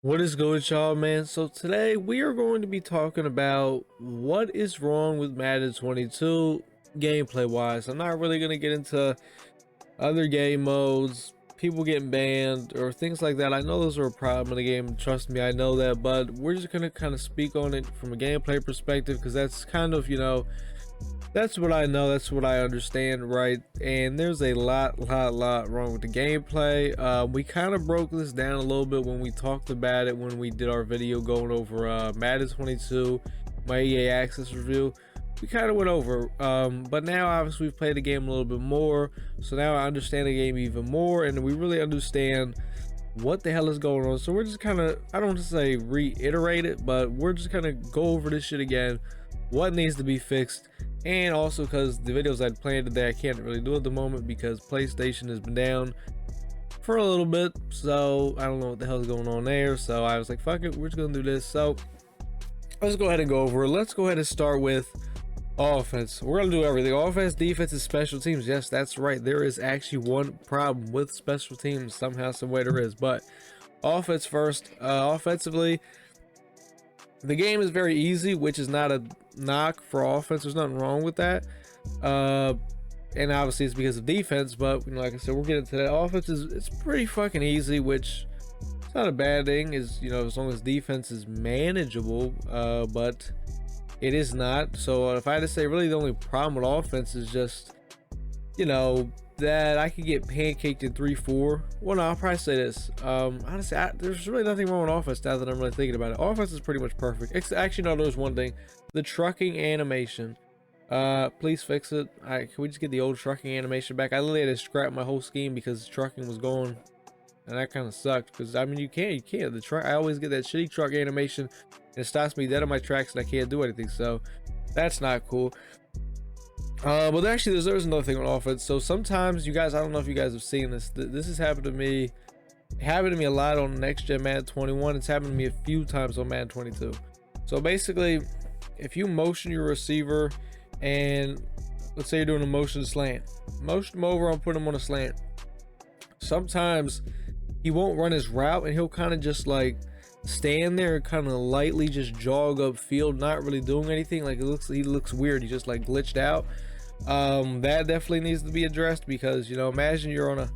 What is good, y'all, man? So today we are going to be talking about what is wrong with Madden 22 gameplay wise. I'm not really going to get into other game modes, people getting banned or things like that. I know those are a problem in the game, trust me, I know that, but we're just going to kind of speak on it from a gameplay perspective because that's kind of, that's what I know, that's what I understand, right? And there's a lot wrong with the gameplay. We kind of broke this down a little bit when we talked about it when we did our video going over Madden 22, my EA Access review. We kind of went over, but now obviously we've played the game a little bit more, so now I understand the game even more, and we really understand what the hell is going on. So we're just kind of, I don't want to say reiterate it, but we're just kind of go over this shit again, what needs to be fixed. And also because the videos I'd planned today I can't really do at the moment because PlayStation has been down for a little bit, so I don't know what the hell's going on there. So I was like, fuck it, we're just gonna do this. So let's go ahead and go over it. Let's go ahead and start with offense. We're gonna do everything: offense, defense, and special teams. Yes, that's right, there is actually one problem with special teams, somehow, some way there is. But offense first. Offensively, the game is very easy, which is not a knock for offense. There's nothing wrong with that. And obviously it's because of defense, but like I said, we'll get into that. Offense is, it's pretty fucking easy, which it's not a bad thing, is as long as defense is manageable, but it is not. So if I had to say, really the only problem with offense is just that I could get pancaked in 3-4. Well, no, I'll probably say this. Honestly, there's really nothing wrong with offense now that I'm really thinking about it. Offense is pretty much perfect. Actually, no, there's one thing: the trucking animation. Please fix it. Can we just get the old trucking animation back? I literally had to scrap my whole scheme because trucking was gone, and that kind of sucked. Because I mean, you can't. The truck. I always get that shitty truck animation, and it stops me dead on my tracks, and I can't do anything. So that's not cool. But actually, there's another thing on offense. So sometimes you guys, I don't know if you guys have seen this. This has happened to me. It happened to me a lot on next gen Madden 21. It's happened to me a few times on Madden 22. So basically, if you motion your receiver, and let's say you're doing a motion slant, motion him over and put him on a slant. Sometimes he won't run his route, and he'll kind of just like stand there and kind of lightly just jog upfield, not really doing anything. Like he looks weird. He just like glitched out. That definitely needs to be addressed because imagine you're on a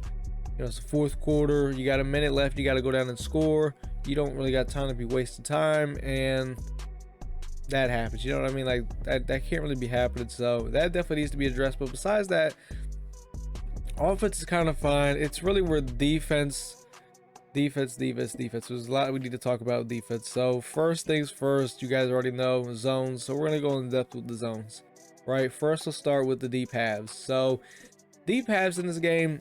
it's the fourth quarter, you got a minute left, you got to go down and score, you don't really got time to be wasting time, and that happens, you know what I mean? Like that can't really be happening. So that definitely needs to be addressed. But besides that, offense is kind of fine. It's really where defense. There's a lot we need to talk about defense. So first things first, you guys already know zones, so we're gonna go in depth with the zones. Right, first we'll start with the deep halves. So deep halves in this game,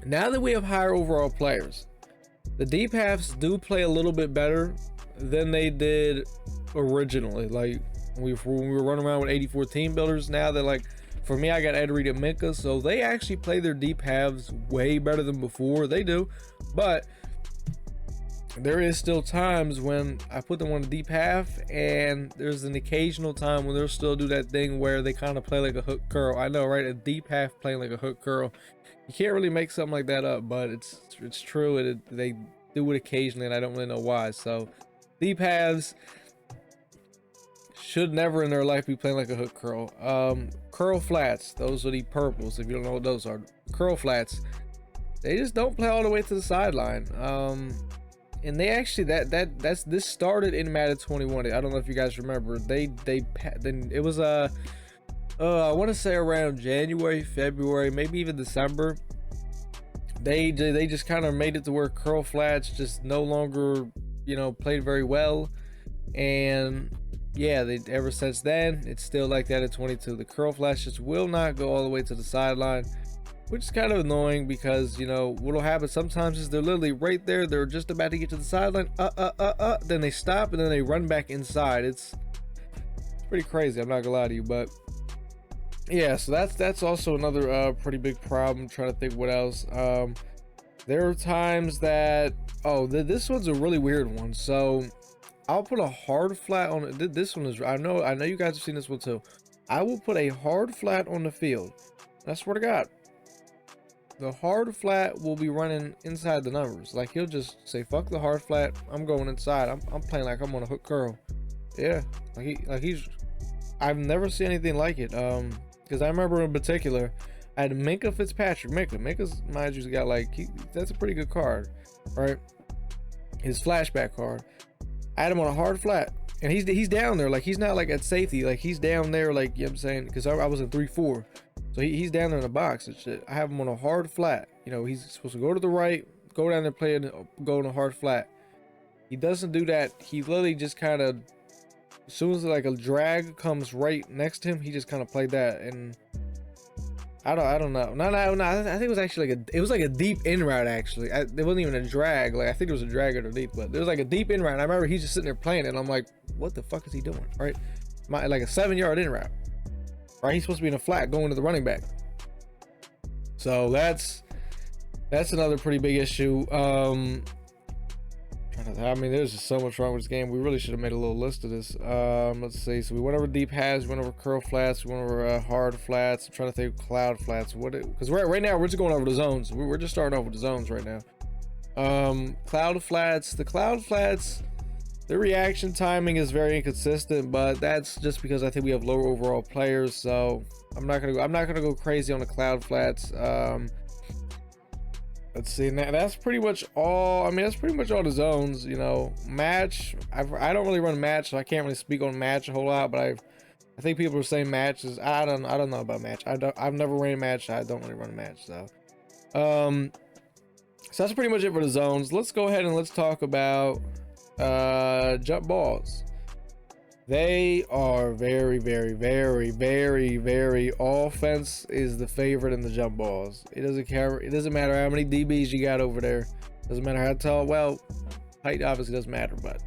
now that we have higher overall players, the deep halves do play a little bit better than they did originally. Like when we were running around with 84 team builders, now they're like, for me, I got Ed Reed and Minka, so they actually play their deep halves way better than before. They do, but there is still times when I put them on the deep half, and there's an occasional time when they'll still do that thing where they kind of play like a hook curl. I know, right? A deep half playing like a hook curl. You can't really make something like that up, but it's true. They do it occasionally, and I don't really know why. So deep halves should never in their life be playing like a hook curl. Curl flats, those are the purples. If you don't know what those are, curl flats, they just don't play all the way to the sideline. And they actually this started in Madden 21. I don't know if you guys remember. It was I want to say around January, February, maybe even December. They just kind of made it to where curl flats just no longer played very well, and yeah, ever since then it's still like that at 22. The curl flats just will not go all the way to the sideline, which is kind of annoying because what'll happen sometimes is they're literally right there, they're just about to get to the sideline, then they stop and then they run back inside. It's pretty crazy, I'm not gonna lie to you. But yeah, so that's also another pretty big problem. I'm trying to think what else. There are times that this one's a really weird one. So I'll put a hard flat on it. This one is, I know you guys have seen this one too. I will put a hard flat on the field, I swear to God, the hard flat will be running inside the numbers. Like he'll just say, fuck the hard flat, I'm going inside. I'm playing like I'm on a hook curl. Yeah, he's I've never seen anything like it. Because I remember in particular, I had Minka Fitzpatrick. Minka's, mind you, got like that's a pretty good card, right? His flashback card. I had him on a hard flat, and he's down there. Like he's not like at safety. Like he's down there. Like, you know what I'm saying? Because I was in 3-4, so he's down there in the box and shit. I have him on a hard flat. You know, he's supposed to go to the right, go down there, play it, go on a hard flat. He doesn't do that. He literally just kind of, as soon as like a drag comes right next to him, he just kind of played that, and I don't know. No. I think it was actually like a deep in route actually. It wasn't even a drag. Like I think it was a drag underneath, but there was like a deep in route. And I remember he's just sitting there playing it, and I'm like, what the fuck is he doing? Right, like a 7-yard in route. Right, he's supposed to be in a flat going to the running back. So that's another pretty big issue. I mean, there's just so much wrong with this game. We really should have made a little list of this. Let's see. So we went over deep has, we went over curl flats, we went over hard flats. I'm trying to think cloud flats. Because right now we're just going over the zones. We're just starting off with the zones right now. Cloud flats. The cloud flats, the reaction timing is very inconsistent, but that's just because I think we have lower overall players. So I'm not gonna go crazy on the cloud flats. Let's see, now that's pretty much all. I mean, that's pretty much all the zones, you know. Match, I don't really run match, so I can't really speak on match a whole lot, but I think people are saying matches. I don't know about match. I've never ran a match. I don't really run a match, so so that's pretty much it for the zones. Let's go ahead and let's talk about jump balls. They are very, very, very, very, very. Offense is the favorite in the jump balls. It doesn't care. It doesn't matter how many DBs you got over there. Doesn't matter how tall. Well, height obviously doesn't matter, but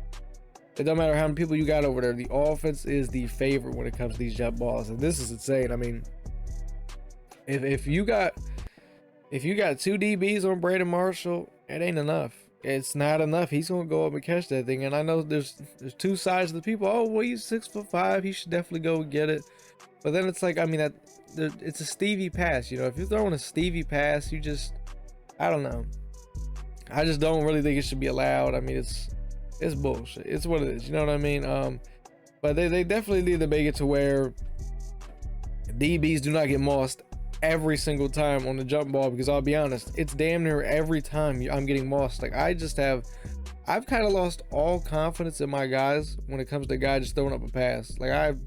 it doesn't matter how many people you got over there. The offense is the favorite when it comes to these jump balls, and this is insane. I mean, if you got 2 DBs on Braden Marshall, it ain't enough. It's not enough. He's gonna go up and catch that thing, and I know there's 2 sides of the people. Oh, well, he's 6'5". He should definitely go and get it. But then it's like, I mean, it's a Stevie pass. You know, if you're throwing a Stevie pass, you just, I don't know. I just don't really think it should be allowed. I mean, it's bullshit. It's what it is. You know what I mean? But they definitely need to make it to where DBs do not get mossed every single time on the jump ball, because I'll be honest, it's damn near every time I'm getting mossed. Like I've kind of lost all confidence in my guys when it comes to a guy just throwing up a pass. Like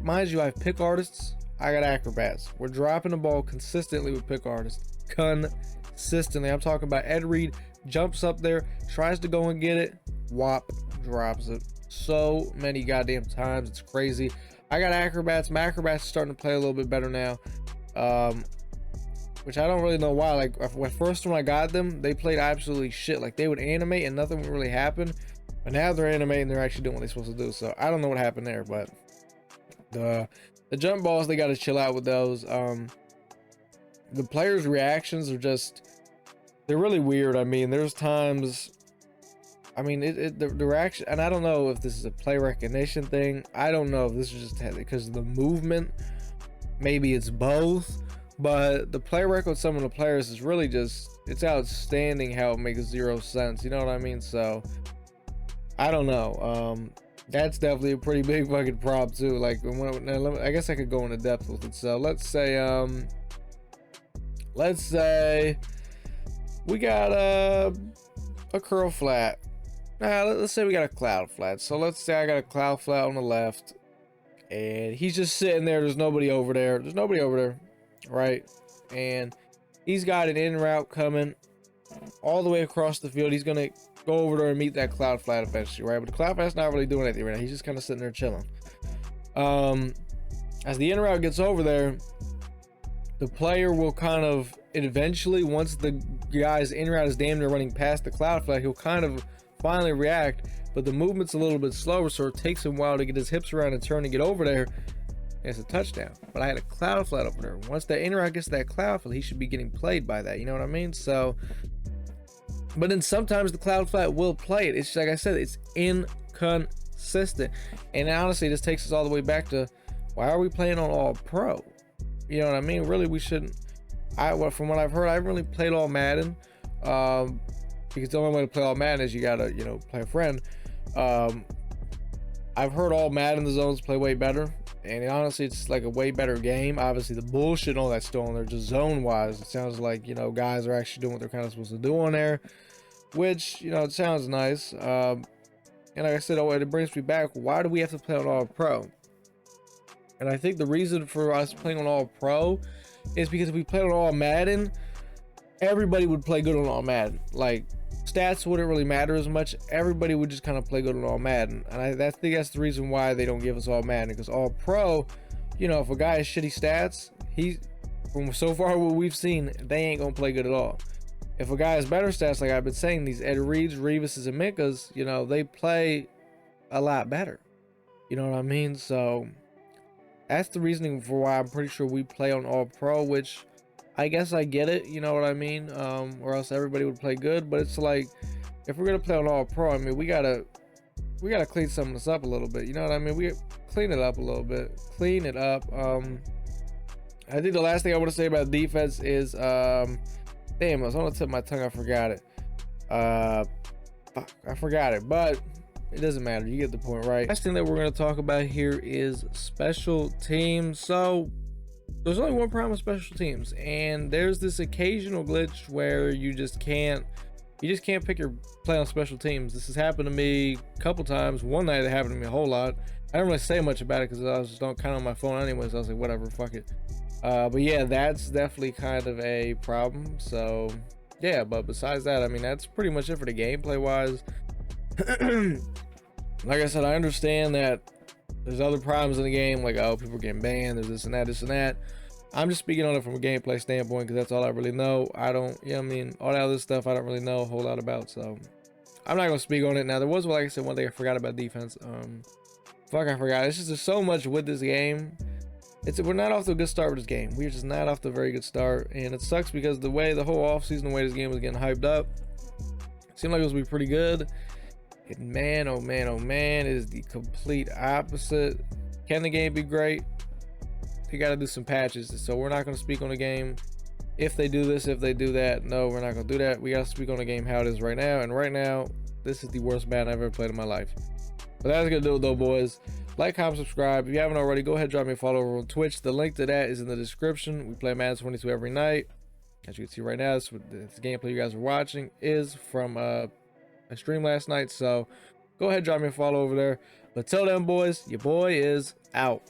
mind you, I have pick artists, I got acrobats. We're dropping the ball consistently with pick artists. Consistently. I'm talking about Ed Reed jumps up there, tries to go and get it, whop, drops it. So many goddamn times, it's crazy. I got acrobats. My acrobats are starting to play a little bit better now. Which I don't really know why. Like when I got them, they played absolutely shit. Like they would animate and nothing would really happen, but now they're animating, they're actually doing what they're supposed to do. So I don't know what happened there, but the jump balls, they got to chill out with those. The players' reactions are just, they're really weird. I mean, there's times, I mean, the reaction, and I don't know if this is a play recognition thing. I don't know if this is just because of the movement. Maybe it's both, but the play rec with some of the players is really just, it's outstanding how it makes 0 sense. You know what I mean? So I don't know. That's definitely a pretty big fucking prop too. Like I guess I could go into depth with it. So let's say we got a curl flat. Let's say we got a cloud flat. So let's say I got a cloud flat on the left, and he's just sitting there. There's nobody over there. Right? And he's got an in route coming all the way across the field. He's gonna go over there and meet that cloud flat eventually, right? But the cloud flat's not really doing anything right now. He's just kind of sitting there chilling. As the in route gets over there, the player will kind of eventually, once the guy's in route is damn near running past the cloud flat, he'll kind of finally react, but the movement's a little bit slower, so it takes him a while to get his hips around and turn and get over there. It's a touchdown. But I had a cloud flat over there. Once that in route gets that cloud flat, he should be getting played by that. You know what I mean? So, but then sometimes the cloud flat will play it. It's just, like I said, it's inconsistent. And honestly, this takes us all the way back to, why are we playing on all pro? You know what I mean? Really, we shouldn't. From what I've heard, I haven't really played all Madden. Because the only way to play all Madden is you gotta, play a friend. Um, I've heard all Madden the zones play way better, and honestly, it's like a way better game. Obviously, the bullshit and all that's still on there, just zone wise. It sounds like guys are actually doing what they're kind of supposed to do on there, which it sounds nice. And like I said, it brings me back. Why do we have to play on All Pro? And I think the reason for us playing on All Pro is because if we play on All Madden, everybody would play good on All Madden. Like, stats wouldn't really matter as much. Everybody would just kind of play good on All Madden. And I think that's the reason why they don't give us All Madden. Because All Pro, if a guy has shitty stats, from so far what we've seen, they ain't gonna play good at all. If a guy has better stats, like I've been saying, these Ed Reeds, Reeves, and Minkas, they play a lot better. You know what I mean? So that's the reasoning for why I'm pretty sure we play on All Pro, which I guess I get it, you know what I mean? Or else everybody would play good. But it's like, if we're gonna play on All Pro, I mean, we gotta clean some of this up a little bit. You know what I mean? We clean it up a little bit. Clean it up. I think the last thing I want to say about defense is, damn, I was on the tip of my tongue. I forgot it. Fuck, I forgot it, but it doesn't matter. You get the point, right? Last thing that we're going to talk about here is special teams. So there's only one problem with special teams, and there's this occasional glitch where you just can't pick your play on special teams. This has happened to me a couple times. One night it happened to me a whole lot. I don't really say much about it because I was just kind of on my phone anyways. I was like, whatever, fuck it. But yeah, that's definitely kind of a problem. So yeah, but besides that, I mean, that's pretty much it for the gameplay wise. Like I said, I understand that there's other problems in the game, like, oh, people are getting banned, there's this and that. I'm just speaking on it from a gameplay standpoint because that's all I really know. I don't, I mean, all that other stuff I don't really know a whole lot about, so I'm not gonna speak on it. Now, there was, like I said, one thing I forgot about defense. Fuck, I forgot. It's just there's so much with this game. We're not off to a good start with this game. We're just not off to a very good start, and it sucks because the whole offseason, the way this game was getting hyped up, it seemed like it was gonna be pretty good. And man, oh man, oh man, it is the complete opposite. Can the game be great? You got to do some patches. So we're not going to speak on the game if they do this, if they do that. No, we're not going to do that. We got to speak on the game how it is right now. And right now, this is the worst Madden I've ever played in my life. But that's going to do it though, boys. Like, comment, subscribe. If you haven't already, go ahead and drop me a follow over on Twitch. The link to that is in the description. We play Madden 22 every night. As you can see right now, this gameplay you guys are watching is from I streamed last night. So go ahead, drop me a follow over there. But till then, boys, your boy is out.